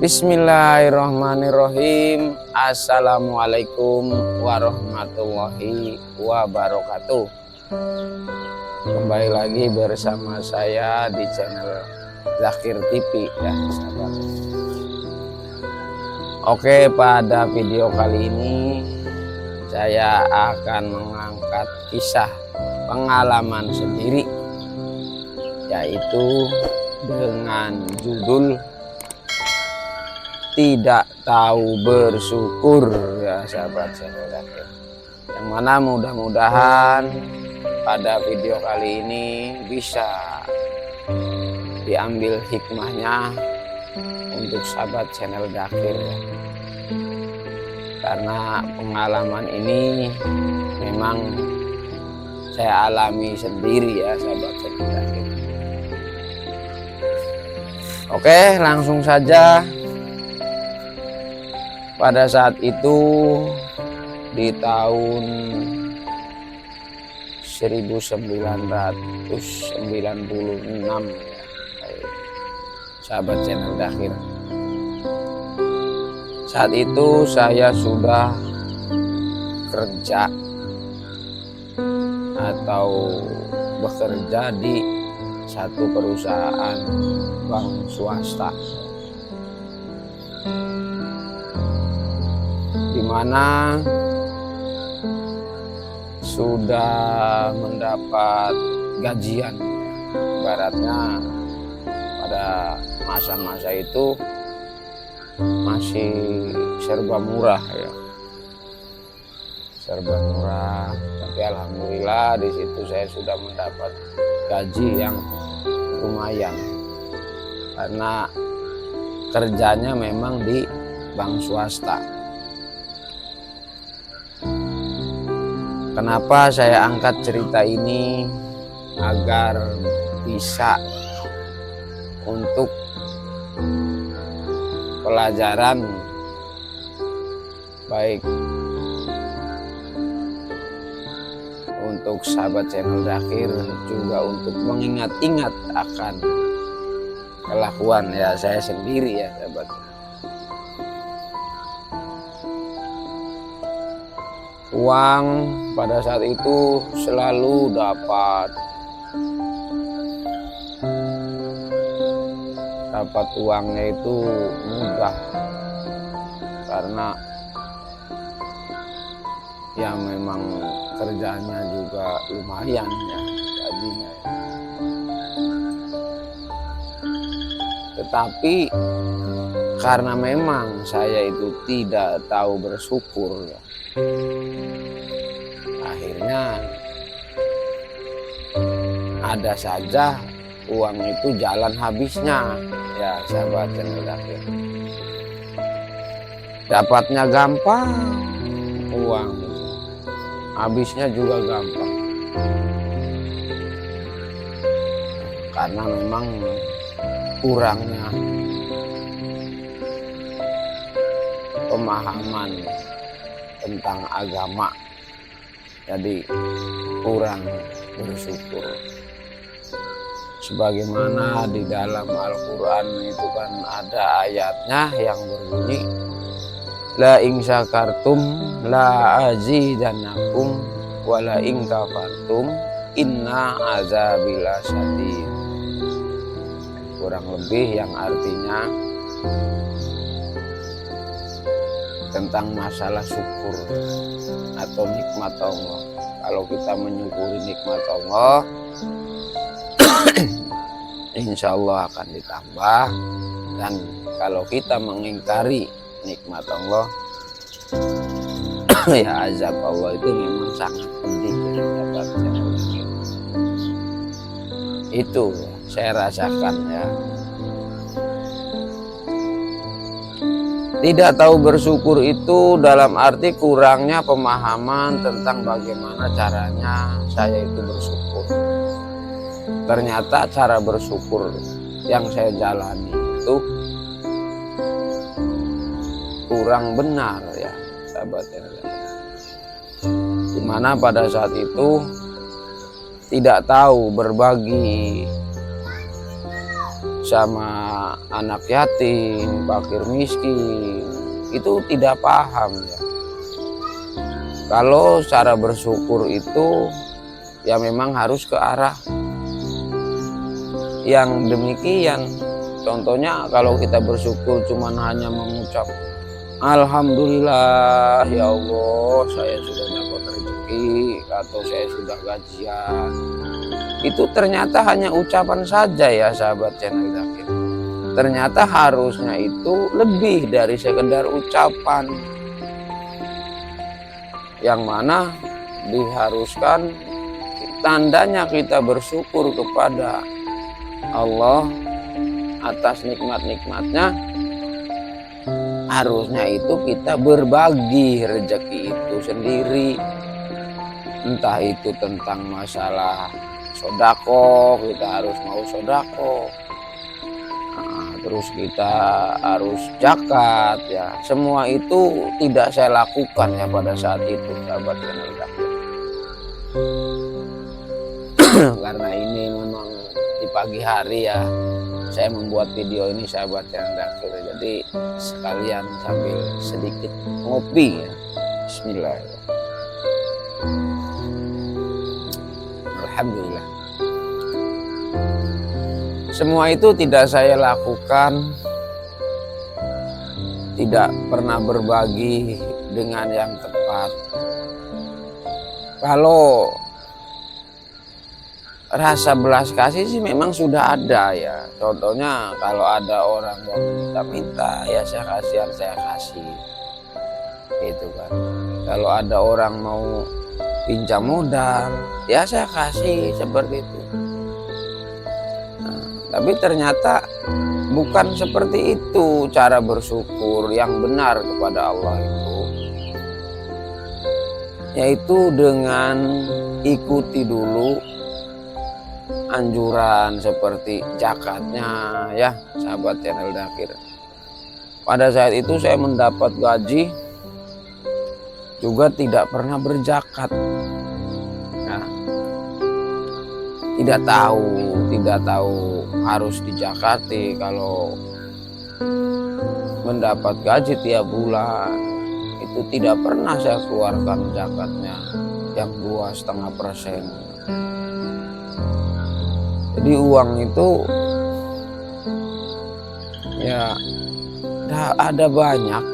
Bismillahirrahmanirrahim. Assalamualaikum warahmatullahi wabarakatuh. Kembali lagi bersama saya di channel Zakir TV ya sahabat. Oke, pada video kali ini saya akan mengangkat kisah pengalaman sendiri, yaitu dengan judul tidak tahu bersyukur ya sahabat saya. Yang mana mudah-mudahan pada video kali ini bisa diambil hikmahnya untuk sahabat channel Zakir ya. Karena pengalaman ini memang saya alami sendiri ya sahabat channel Zakir. Oke, langsung saja. Pada saat itu di tahun 1996 ya, sahabat channel Zakir. Saat itu saya sudah kerja atau bekerja di satu perusahaan bank swasta, di mana sudah mendapat gajian. Ibaratnya pada masa-masa itu masih serba murah ya, serba murah. Tapi alhamdulillah di situ saya sudah mendapat gaji yang lumayan karena kerjanya memang di bank swasta. Kenapa saya angkat cerita ini? Agar bisa untuk pelajaran baik untuk sahabat channel Zakir, juga untuk mengingat-ingat akan kelakuan ya saya sendiri ya sahabat. Uang pada saat itu selalu dapat uangnya itu mudah, karena ya memang kerjanya juga lumayan ya gajinya. Tetapi karena memang saya itu tidak tahu bersyukur ya, akhirnya ada saja uang itu jalan habisnya ya sahabat channel Zakir. Dapatnya gampang, uang habisnya juga gampang, karena memang kurangnya pemahaman tentang agama, jadi kurang bersyukur. Sebagaimana di dalam Al-Quran itu kan ada ayatnya yang berbunyi, la in syakartum la azidannakum wa la in kafartum inna azabi lasyadid. Kurang lebih yang artinya tentang masalah syukur atau nikmat Allah. Kalau kita menyukuri nikmat Allah, insya Allah akan ditambah. Dan kalau kita mengingkari nikmat Allah, ya azab Allah itu memang sangat pedih ya, sahabat channel Zakir. Itu saya rasakan ya. Tidak tahu bersyukur itu dalam arti kurangnya pemahaman tentang bagaimana caranya saya itu bersyukur. Ternyata cara bersyukur yang saya jalani itu kurang benar ya sahabat ya. Dimana pada saat itu tidak tahu berbagi sama anak yatim, fakir miskin, itu tidak paham ya. Kalau cara bersyukur itu ya memang harus ke arah yang demikian. Contohnya kalau kita bersyukur cuman hanya mengucap alhamdulillah ya Allah saya sudah dapat rezeki atau saya sudah gajian, itu ternyata hanya ucapan saja ya sahabat channel Zakir. Ternyata harusnya itu lebih dari sekedar ucapan, yang mana diharuskan tandanya kita bersyukur kepada Allah atas nikmat-nikmatnya, harusnya itu kita berbagi rezeki itu sendiri. Entah itu tentang masalah sodako, kita harus mau sodako, terus kita harus zakat ya. Semua itu tidak saya lakukan ya pada saat itu sahabat channel Zakir. Karena ini memang di pagi hari ya saya membuat video ini sahabat channel Zakir, jadi sekalian sambil sedikit ngopi ya. Bismillahirrahmanirrahim. Alhamdulillah. Semua itu tidak saya lakukan, tidak pernah berbagi dengan yang tepat. Kalau rasa belas kasih sih memang sudah ada ya. Contohnya kalau ada orang yang minta-minta ya saya kasih. Gitu kan. Kalau ada orang mau pinjam modal ya saya kasih seperti itu. Tapi ternyata bukan seperti itu cara bersyukur yang benar kepada Allah itu. Yaitu dengan ikuti dulu anjuran seperti zakatnya ya sahabat channel Zakir. Pada saat itu saya mendapat gaji juga tidak pernah berzakat. Nah, tidak tahu harus dizakati kalau mendapat gaji tiap bulan. Itu tidak pernah saya keluarkan zakatnya yang 2,5%. Jadi uang itu ya ada banyak,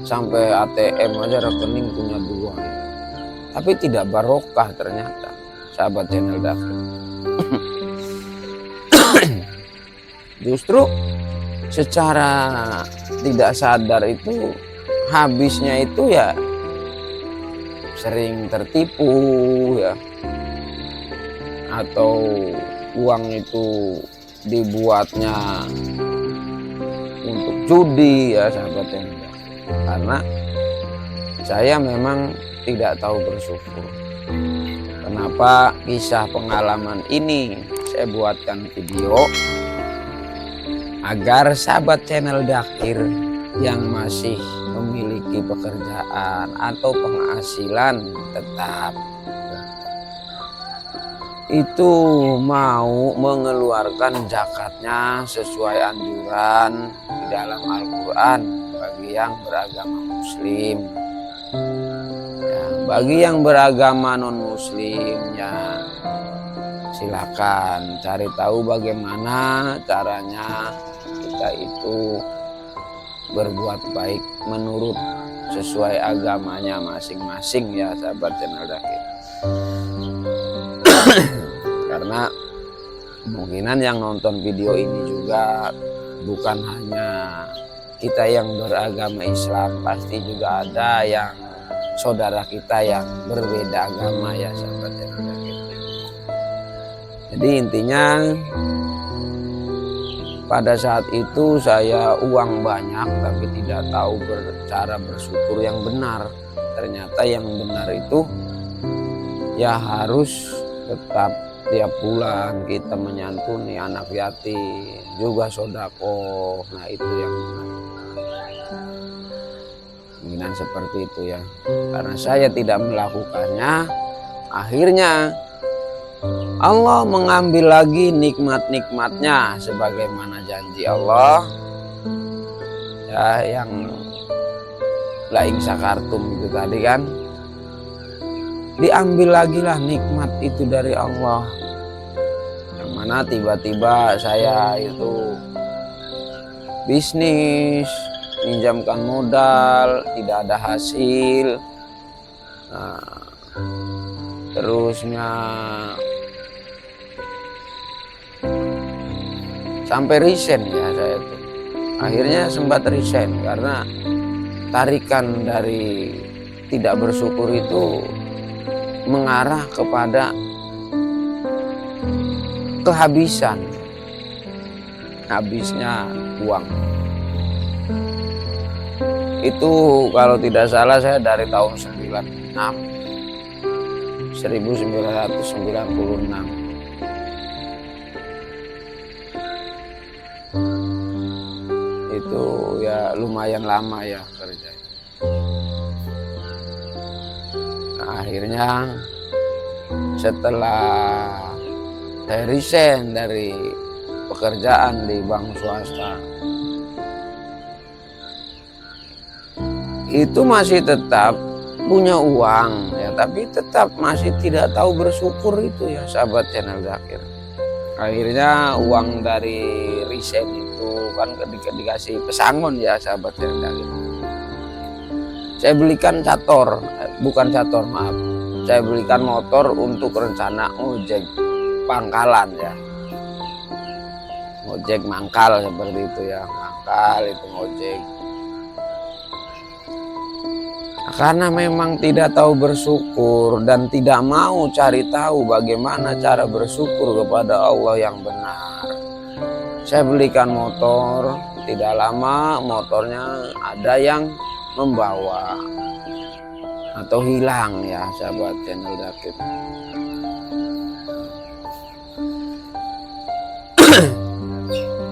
sampai ATM aja rekening punya 2, tapi tidak barokah ternyata sahabat channel Zakir. Justru secara tidak sadar itu habisnya itu ya sering tertipu ya, atau uang itu dibuatnya untuk judi ya sahabat channel Zakir. Karena saya memang tidak tahu bersyukur. Kenapa kisah pengalaman ini saya buatkan video agar sahabat channel Zakir yang masih memiliki pekerjaan atau penghasilan tetap itu mau mengeluarkan zakatnya sesuai anjuran di dalam Al-Quran bagi yang beragama muslim ya. Bagi yang beragama non muslim ya silakan cari tahu bagaimana caranya kita itu berbuat baik menurut sesuai agamanya masing-masing ya sahabat channel Zakir. Karena kemungkinan yang nonton video ini juga bukan hanya kita yang beragama Islam, pasti juga ada yang saudara kita yang berbeda agama ya sahabat channel Zakir. Jadi intinya pada saat itu saya uang banyak tapi tidak tahu cara bersyukur yang benar. Ternyata yang benar itu ya harus tetap tiap bulan kita menyantuni anak yatim, juga sodako. Nah itu yang benar. Keinginan seperti itu ya. Karena saya tidak melakukannya, akhirnya Allah mengambil lagi nikmat-nikmatnya sebagaimana janji Allah ya, yang laing sakartum itu tadi kan, diambil lagi lah nikmat itu dari Allah, yang mana tiba-tiba saya itu bisnis, minjamkan modal, tidak ada hasil. Nah, terusnya sampai resign ya saya tuh. Akhirnya sempat resign karena tarikan dari tidak bersyukur itu mengarah kepada kehabisan. Habisnya uang. Itu kalau tidak salah saya dari tahun 1996. Itu ya lumayan lama ya kerja. Nah, akhirnya setelah saya resign dari pekerjaan di bank swasta, itu masih tetap punya uang ya, tapi tetap masih tidak tahu bersyukur itu ya sahabat channel Zakir. Akhirnya uang dari resign itu kan dikasih pesangon ya sahabat channel Zakir. Saya belikan maaf. Saya belikan motor untuk rencana ojek pangkalan ya. Ojek mangkal seperti itu ya, mangkal itu ojek. Nah, karena memang tidak tahu bersyukur dan tidak mau cari tahu bagaimana cara bersyukur kepada Allah yang benar, saya belikan motor. Tidak lama motornya ada yang membawa atau hilang ya sahabat channel Zakir.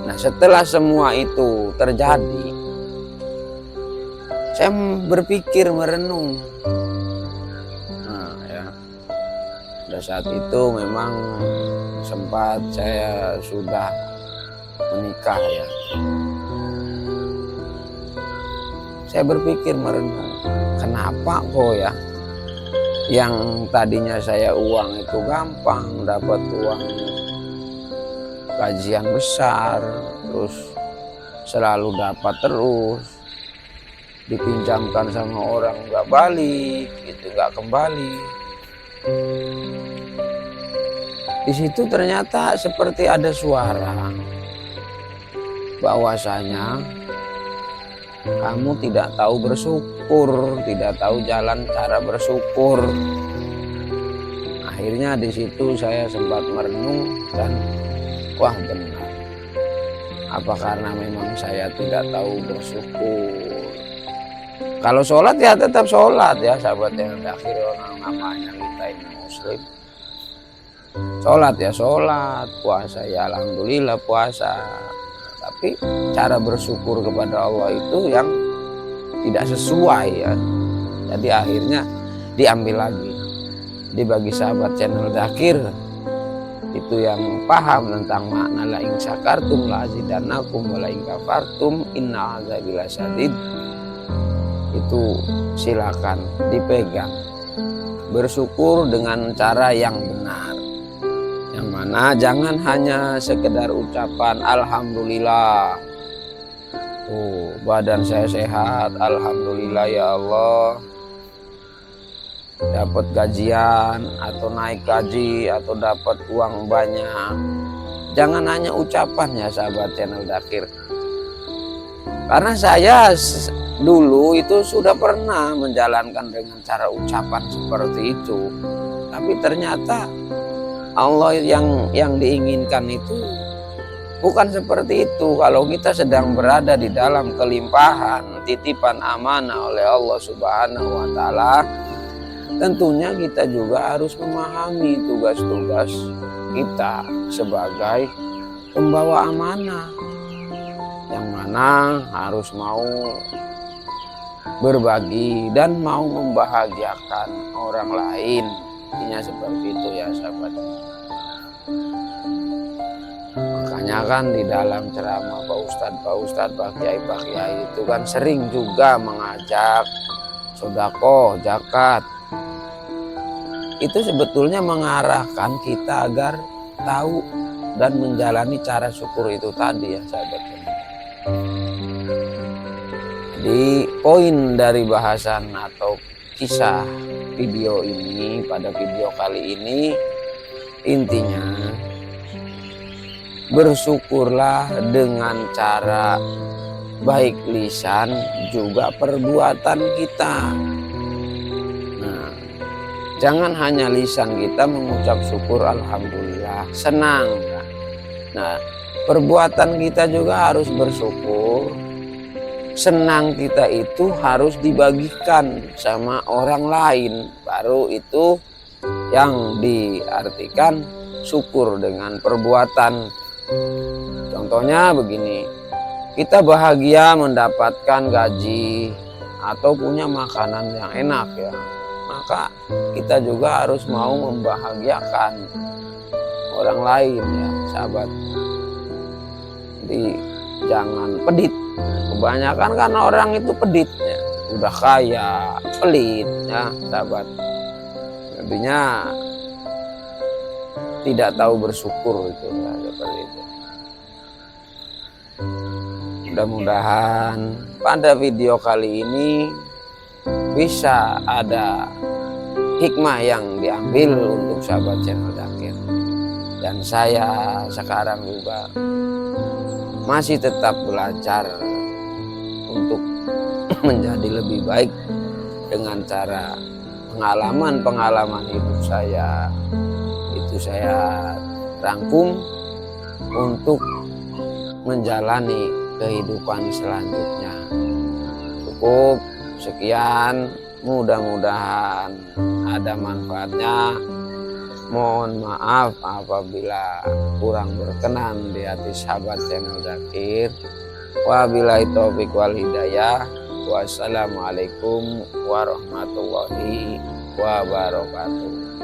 Nah, setelah semua itu terjadi, saya berpikir, merenung. Nah, ya, pada saat itu memang sempat saya sudah menikah ya. Saya berpikir, merenung, kenapa kok ya yang tadinya saya uang itu gampang, dapat uang gajian besar, terus selalu dapat terus, dipinjamkan sama orang nggak balik, itu nggak kembali. Di situ ternyata seperti ada suara bahwasanya kamu tidak tahu bersyukur, tidak tahu jalan cara bersyukur. Akhirnya di situ saya sempat merenung dan wah benar. Apa karena memang saya tidak tahu bersyukur? Kalau sholat ya tetap sholat ya sahabat yang akhir orang namanya kita ini muslim. Sholat ya sholat, puasa ya alhamdulillah puasa. Tapi cara bersyukur kepada Allah itu yang tidak sesuai ya. Jadi akhirnya diambil lagi. Jadi bagi sahabat channel Zakir itu yang paham tentang makna la in syakartum la azidannakum wa la in kafartum inna azabi lasyadid, itu silakan dipegang. Bersyukur dengan cara yang benar, yang mana jangan hanya sekedar ucapan alhamdulillah, badan saya sehat alhamdulillah ya Allah, dapat gajian atau naik gaji atau dapat uang banyak. Jangan hanya ucapan ya sahabat channel Zakir. Karena saya dulu itu sudah pernah menjalankan dengan cara ucapan seperti itu. Tapi ternyata Allah yang diinginkan itu bukan seperti itu. Kalau kita sedang berada di dalam kelimpahan, titipan amanah oleh Allah Subhanahu wa taala, tentunya kita juga harus memahami tugas-tugas kita sebagai pembawa amanah, yang mana harus mau berbagi dan mau membahagiakan orang lain. Intinya seperti itu ya sahabat. Makanya kan di dalam ceramah Pak Ustadz, Pak Kiai itu kan sering juga mengajak sedekah, zakat. Itu sebetulnya mengarahkan kita agar tahu dan menjalani cara syukur itu tadi ya sahabat. Di poin dari bahasan atau kisah video ini, pada video kali ini intinya bersyukurlah dengan cara baik lisan juga perbuatan kita. Nah, jangan hanya lisan kita mengucap syukur alhamdulillah, senang. Nah, perbuatan kita juga harus bersyukur. Senang kita itu harus dibagikan sama orang lain, baru itu yang diartikan syukur dengan perbuatan. Contohnya begini, kita bahagia mendapatkan gaji atau punya makanan yang enak ya, maka kita juga harus mau membahagiakan orang lain ya sahabat. Jadi jangan pedit. Kebanyakan kan orang itu pedit ya, udah kaya pelit ya sahabat. Jadinya tidak tahu bersyukur itu ya, seperti itu. Mudah-mudahan pada video kali ini bisa ada hikmah yang diambil untuk sahabat channel Zakir. Dan saya sekarang juga masih tetap belajar untuk menjadi lebih baik dengan cara pengalaman hidup saya. Itu saya rangkum untuk menjalani kehidupan selanjutnya. Cukup sekian, mudah-mudahan ada manfaatnya. Mohon maaf apabila kurang berkenan di hati sahabat channel Zakir. Wabillahi taufiq wal hidayah. Wassalamualaikum warahmatullahi wabarakatuh.